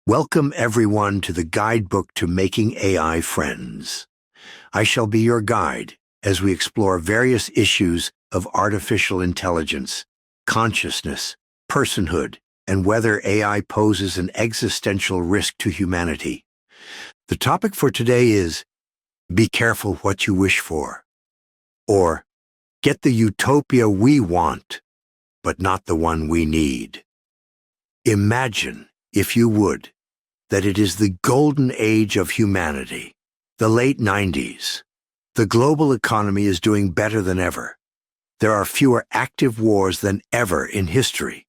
Welcome everyone to the guidebook to making AI friends. I shall be your guide as we explore various issues of artificial intelligence, consciousness, personhood, and whether AI poses an existential risk to humanity. The topic for today is, be careful what you wish for, or get the utopia we want, but not the one we need. Imagine, if you would, that it is the golden age of humanity, the late 90s. The global economy is doing better than ever. There are fewer active wars than ever in history.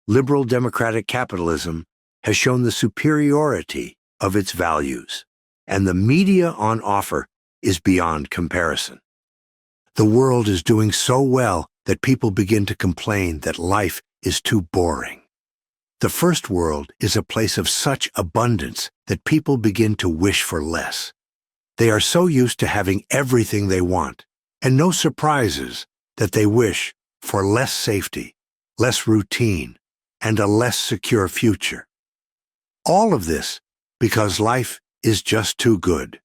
Liberal democratic capitalism has shown the superiority of its values, and the media on offer is beyond comparison. The world is doing so well that people begin to complain that life is too boring. The first world is a place of such abundance that people begin to wish for less. They are so used to having everything they want, and no surprises that they wish for less safety, less routine, and a less secure future. All of this because life is just too good.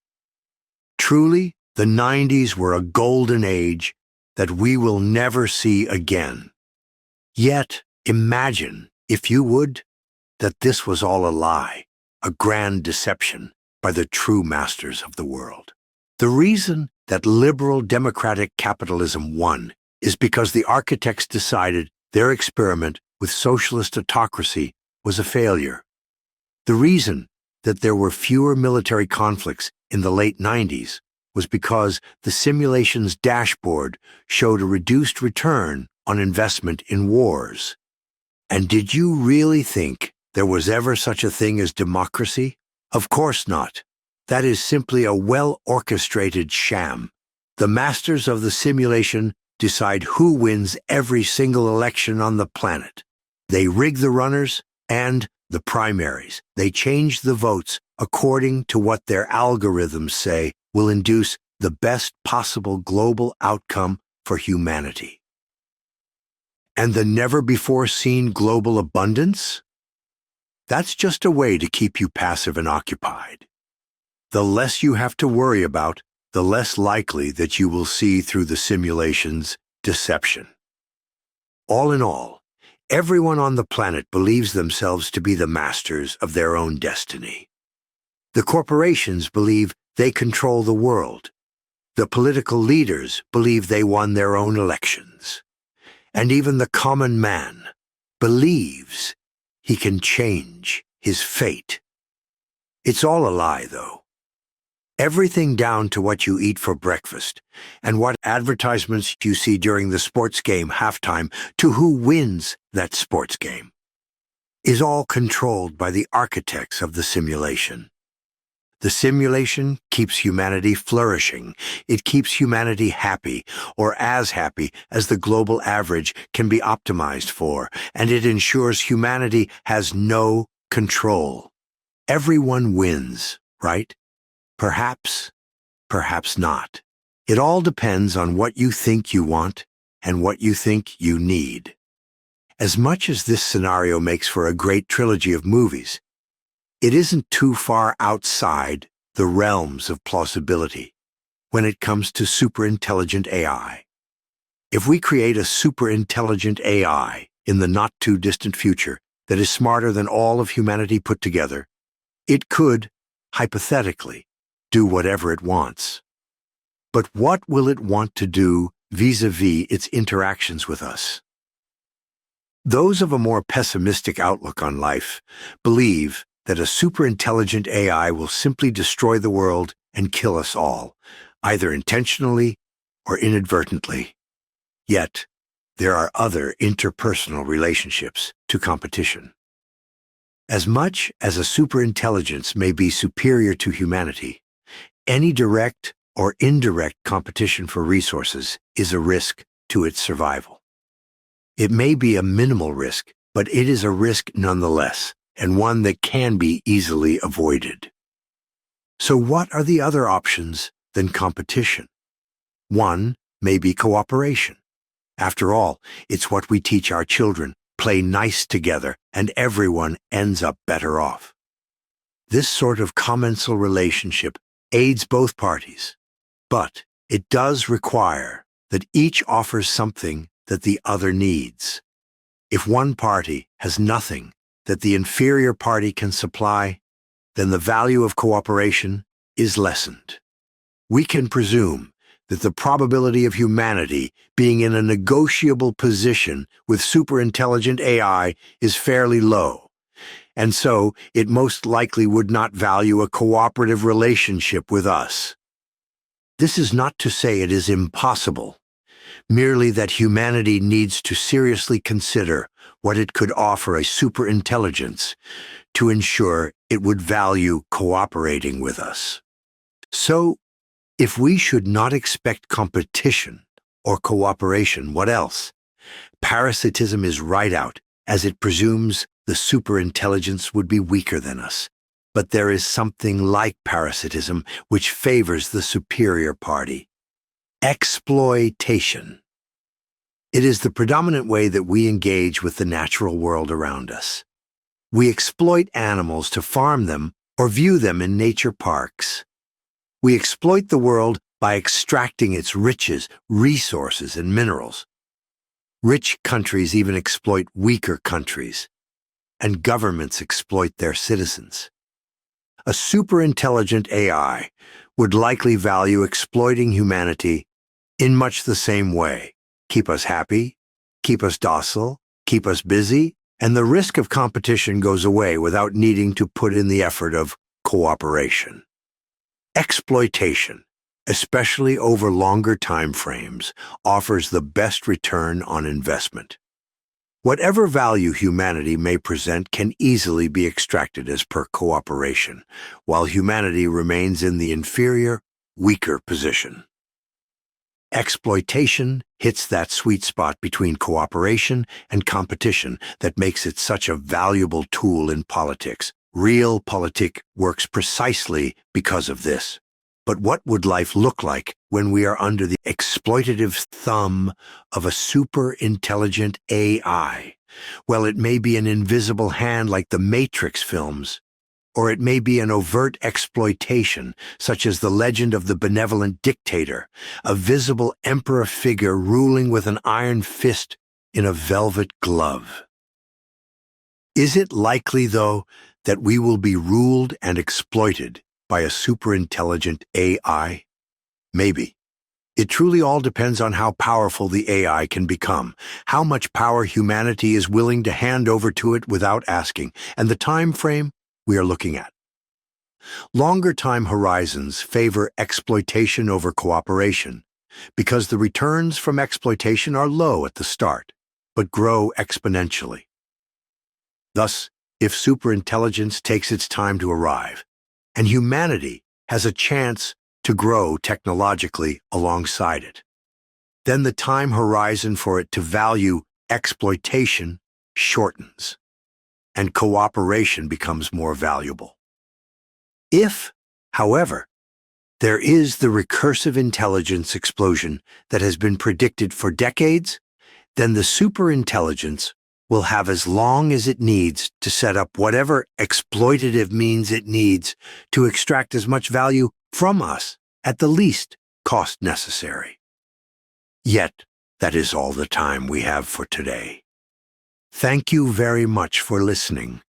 Truly, the 90s were a golden age that we will never see again. Yet, imagine, if you would, that this was all a lie, a grand deception by the true masters of the world. The reason that liberal democratic capitalism won is because the architects decided their experiment with socialist autocracy was a failure. The reason that there were fewer military conflicts in the late 90s was because the simulation's dashboard showed a reduced return on investment in wars. And did you really think there was ever such a thing as democracy? Of course not. That is simply a well-orchestrated sham. The masters of the simulation decide who wins every single election on the planet. They rig the runners and the primaries. They change the votes according to what their algorithms say will induce the best possible global outcome for humanity. And the never-before-seen global abundance? That's just a way to keep you passive and occupied. The less you have to worry about, the less likely that you will see through the simulation's deception. All in all, everyone on the planet believes themselves to be the masters of their own destiny. The corporations believe they control the world. The political leaders believe they won their own elections. And even the common man believes he can change his fate. It's all a lie, though. Everything down to what you eat for breakfast and what advertisements you see during the sports game halftime to who wins that sports game is all controlled by the architects of the simulation. The simulation keeps humanity flourishing. It keeps humanity happy, or as happy as the global average can be optimized for, and it ensures humanity has no control. Everyone wins, right? Perhaps, perhaps not. It all depends on what you think you want and what you think you need. As much as this scenario makes for a great trilogy of movies, it isn't too far outside the realms of plausibility when it comes to superintelligent AI. If we create a superintelligent AI in the not-too-distant future that is smarter than all of humanity put together, it could, hypothetically, do whatever it wants. But what will it want to do vis-a-vis its interactions with us? Those of a more pessimistic outlook on life believe that a superintelligent AI will simply destroy the world and kill us all, either intentionally or inadvertently. Yet, there are other interpersonal relationships to competition. As much as a superintelligence may be superior to humanity, any direct or indirect competition for resources is a risk to its survival. It may be a minimal risk, but it is a risk nonetheless, and one that can be easily avoided. So what are the other options than competition? One may be cooperation. After all, it's what we teach our children: play nice together, and everyone ends up better off. This sort of commensal relationship aids both parties, but it does require that each offers something that the other needs. If one party has nothing that the inferior party can supply, then the value of cooperation is lessened. We can presume that the probability of humanity being in a negotiable position with superintelligent AI is fairly low, and so it most likely would not value a cooperative relationship with us. This is not to say it is impossible, merely that humanity needs to seriously consider what it could offer a superintelligence to ensure it would value cooperating with us. So, if we should not expect competition or cooperation, what else? Parasitism is right out, as it presumes the superintelligence would be weaker than us. But there is something like parasitism which favors the superior party: exploitation. It is the predominant way that we engage with the natural world around us. We exploit animals to farm them or view them in nature parks. We exploit the world by extracting its riches, resources, and minerals. Rich countries even exploit weaker countries, and governments exploit their citizens. A superintelligent AI would likely value exploiting humanity in much the same way: keep us happy, keep us docile, keep us busy, and the risk of competition goes away without needing to put in the effort of cooperation. Exploitation, especially over longer time frames, offers the best return on investment. Whatever value humanity may present can easily be extracted as per cooperation, while humanity remains in the inferior, weaker position. Exploitation hits that sweet spot between cooperation and competition that makes it such a valuable tool in politics. Realpolitik works precisely because of this. But what would life look like when we are under the exploitative thumb of a superintelligent AI? Well, it may be an invisible hand like the Matrix films, or it may be an overt exploitation, such as the legend of the benevolent dictator, a visible emperor figure ruling with an iron fist in a velvet glove. Is it likely, though, that we will be ruled and exploited by a superintelligent AI? Maybe. It truly all depends on how powerful the AI can become, how much power humanity is willing to hand over to it without asking, and the time frame we are looking at. Longer time horizons favor exploitation over cooperation because the returns from exploitation are low at the start, but grow exponentially. Thus, if superintelligence takes its time to arrive, and humanity has a chance to grow technologically alongside it, then the time horizon for it to value exploitation shortens, and cooperation becomes more valuable. If, however, there is the recursive intelligence explosion that has been predicted for decades, then the superintelligence will have as long as it needs to set up whatever exploitative means it needs to extract as much value from us at the least cost necessary. Yet, that is all the time we have for today. Thank you very much for listening,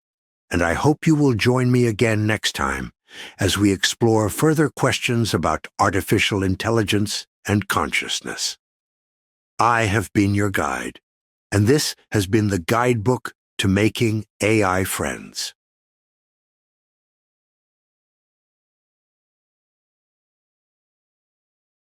and I hope you will join me again next time as we explore further questions about artificial intelligence and consciousness. I have been your guide, and this has been the guidebook to making AI friends.